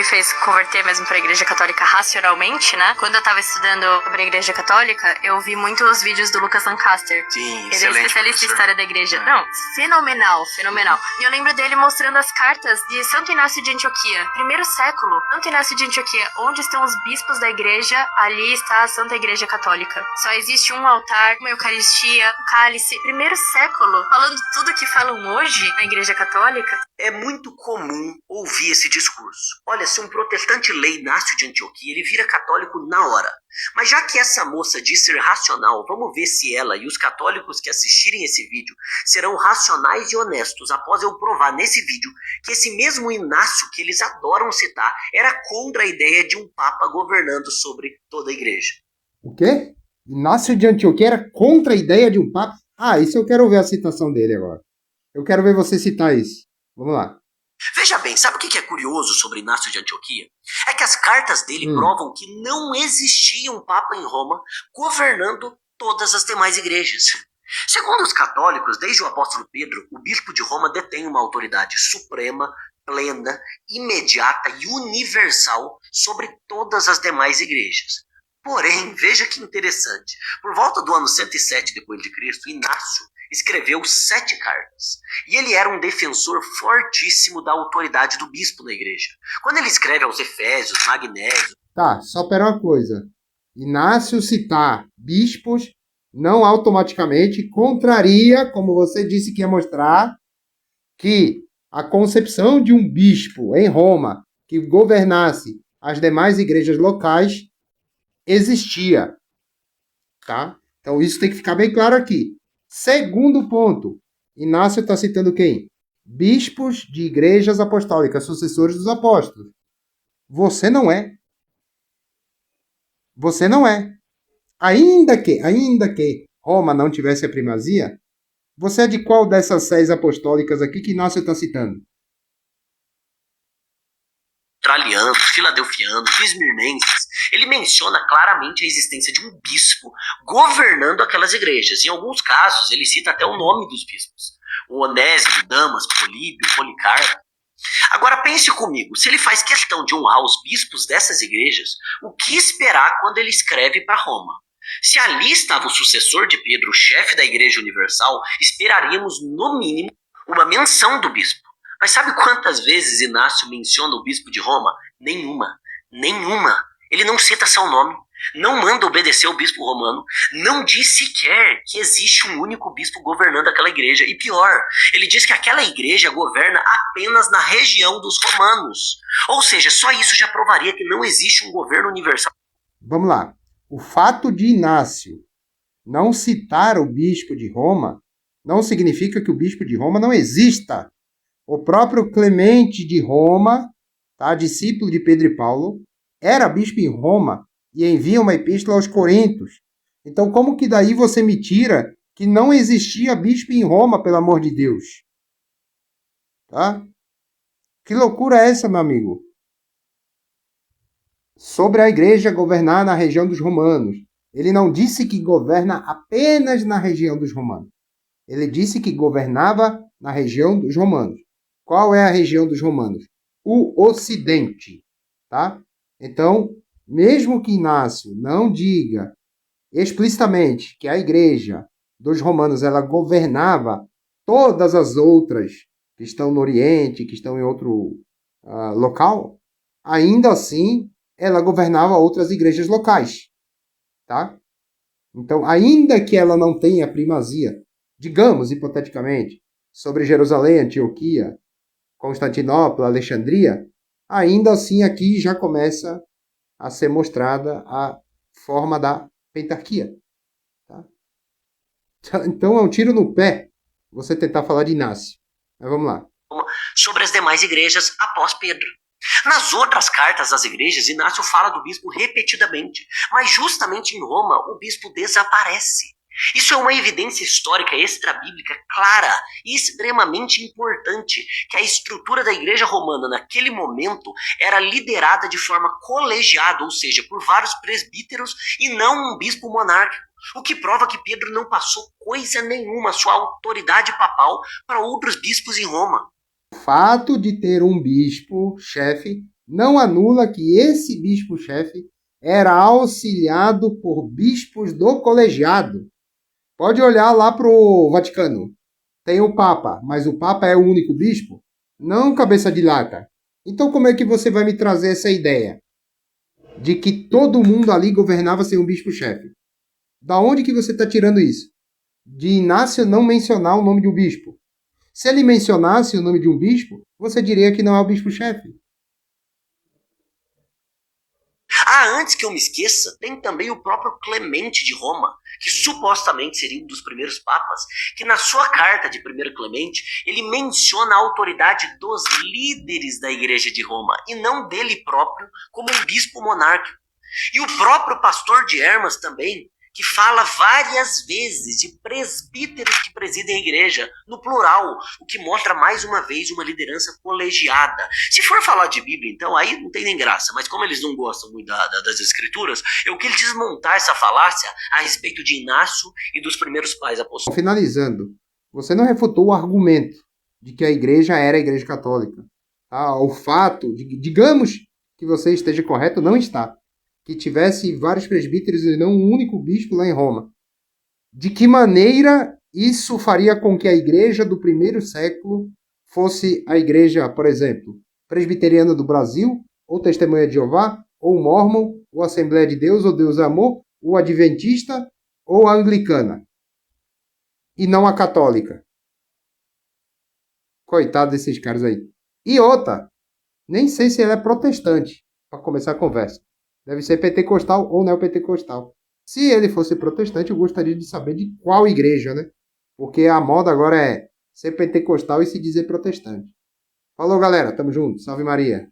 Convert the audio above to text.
fez converter mesmo pra Igreja Católica racionalmente, né? Quando eu tava estudando sobre a Igreja Católica, eu vi muitos vídeos do Lucas Lancaster. Sim, ele é especialista em história da Igreja. Não, fenomenal. E eu lembro dele mostrando as cartas de Santo Inácio de Antioquia. Primeiro século, Santo Inácio de Antioquia. Onde estão os bispos da igreja, ali está a Santa Igreja Católica. Só existe um altar, uma Eucaristia, um cálice. Primeiro século, falando tudo que falam hoje na Igreja Católica. É muito comum ouvir esse discurso. Olha, se um protestante lê Inácio de Antioquia, ele vira católico na hora. Mas já que essa moça diz ser racional, vamos ver se ela e os católicos que assistirem esse vídeo serão racionais e honestos após eu provar nesse vídeo que esse mesmo Inácio que eles adoram citar era contra a ideia de um papa governando sobre toda a igreja. O quê? Inácio de Antioquia era contra a ideia de um papa? Ah, isso eu quero ver a citação dele agora. Eu quero ver você citar isso. Vamos lá. Veja bem, sabe o que é curioso sobre Inácio de Antioquia? É que as cartas dele provam que não existia um papa em Roma governando todas as demais igrejas. Segundo os católicos, desde o apóstolo Pedro, o bispo de Roma detém uma autoridade suprema, plena, imediata e universal sobre todas as demais igrejas. Porém, veja que interessante, por volta do ano 107 d.C., Inácio escreveu 7 cartas. E ele era um defensor fortíssimo da autoridade do bispo na igreja. Quando ele escreve aos Efésios, Magnésio... Tá, só pera uma coisa. Inácio citar bispos não automaticamente contraria, como você disse que ia mostrar, que a concepção de um bispo em Roma que governasse as demais igrejas locais existia. Tá? Então isso tem que ficar bem claro aqui. Segundo ponto, Inácio está citando quem? Bispos de igrejas apostólicas, sucessores dos apóstolos. Você não é. Você não é. Ainda que Roma não tivesse a primazia, você é de qual dessas 6 apostólicas aqui que Inácio está citando? Australianos, filadelfianos, esmirnenses, ele menciona claramente a existência de um bispo governando aquelas igrejas. Em alguns casos, ele cita até o nome dos bispos. O Onésimo, Damas, Políbio, Policarpo. Agora pense comigo, se ele faz questão de honrar os bispos dessas igrejas, o que esperar quando ele escreve para Roma? Se ali estava o sucessor de Pedro, o chefe da Igreja Universal, esperaríamos, no mínimo, uma menção do bispo. Mas sabe quantas vezes Inácio menciona o bispo de Roma? Nenhuma. Ele não cita seu nome, não manda obedecer ao bispo romano, não diz sequer que existe um único bispo governando aquela igreja. E pior, ele diz que aquela igreja governa apenas na região dos romanos. Ou seja, só isso já provaria que não existe um governo universal. Vamos lá. O fato de Inácio não citar o bispo de Roma não significa que o bispo de Roma não exista. O próprio Clemente de Roma, tá, discípulo de Pedro e Paulo, era bispo em Roma e envia uma epístola aos Coríntios. Então, como que daí você me tira que não existia bispo em Roma, pelo amor de Deus? Tá? Que loucura é essa, meu amigo? Sobre a igreja governar na região dos romanos. Ele não disse que governa apenas na região dos romanos. Ele disse que governava na região dos romanos. Qual é a região dos romanos? O Ocidente. Tá? Então, mesmo que Inácio não diga explicitamente que a igreja dos romanos ela governava todas as outras que estão no Oriente, que estão em outro local, ainda assim ela governava outras igrejas locais. Tá? Então, ainda que ela não tenha primazia, digamos, hipoteticamente, sobre Jerusalém, Antioquia, Constantinopla, Alexandria, ainda assim aqui já começa a ser mostrada a forma da pentarquia. Tá? Então é um tiro no pé você tentar falar de Inácio. Mas vamos lá. Sobre as demais igrejas após Pedro. Nas outras cartas das igrejas, Inácio fala do bispo repetidamente, mas justamente em Roma o bispo desaparece. Isso é uma evidência histórica extrabíblica clara e extremamente importante, que a estrutura da igreja romana naquele momento era liderada de forma colegiada, ou seja, por vários presbíteros e não um bispo monárquico, o que prova que Pedro não passou coisa nenhuma, sua autoridade papal, para outros bispos em Roma. O fato de ter um bispo chefe não anula que esse bispo-chefe era auxiliado por bispos do colegiado. Pode olhar lá para o Vaticano. Tem o Papa, mas o Papa é o único bispo? Não, cabeça de lata. Então como é que você vai me trazer essa ideia de que todo mundo ali governava sem um bispo-chefe? Da onde que você está tirando isso? De Inácio não mencionar o nome de um bispo. Se ele mencionasse o nome de um bispo, você diria que não é o bispo-chefe. Ah, antes que eu me esqueça, tem também o próprio Clemente de Roma, que supostamente seria um dos primeiros papas, que na sua carta de 1 Clemente, ele menciona a autoridade dos líderes da igreja de Roma, e não dele próprio como um bispo monárquico. E o próprio pastor de Hermas também, que fala várias vezes de presbíteros que presidem a igreja, no plural, o que mostra mais uma vez uma liderança colegiada. Se for falar de Bíblia, então, aí não tem nem graça, mas como eles não gostam muito das escrituras, eu queria desmontar essa falácia a respeito de Inácio e dos primeiros pais apóstolos. Finalizando, você não refutou o argumento de que a igreja era a igreja católica. O fato, digamos que você esteja correto, não está. Que tivesse vários presbíteros e não um único bispo lá em Roma. De que maneira isso faria com que a igreja do primeiro século fosse a igreja, por exemplo, presbiteriana do Brasil, ou Testemunha de Jeová, ou Mórmon, ou Assembleia de Deus, ou Deus é Amor, ou Adventista, ou Anglicana, e não a católica? Coitado desses caras aí. E outra, nem sei se ela é protestante, para começar a conversa. Deve ser pentecostal ou neopentecostal. Se ele fosse protestante, eu gostaria de saber de qual igreja, né? Porque a moda agora é ser pentecostal e se dizer protestante. Falou, galera. Tamo junto. Salve Maria.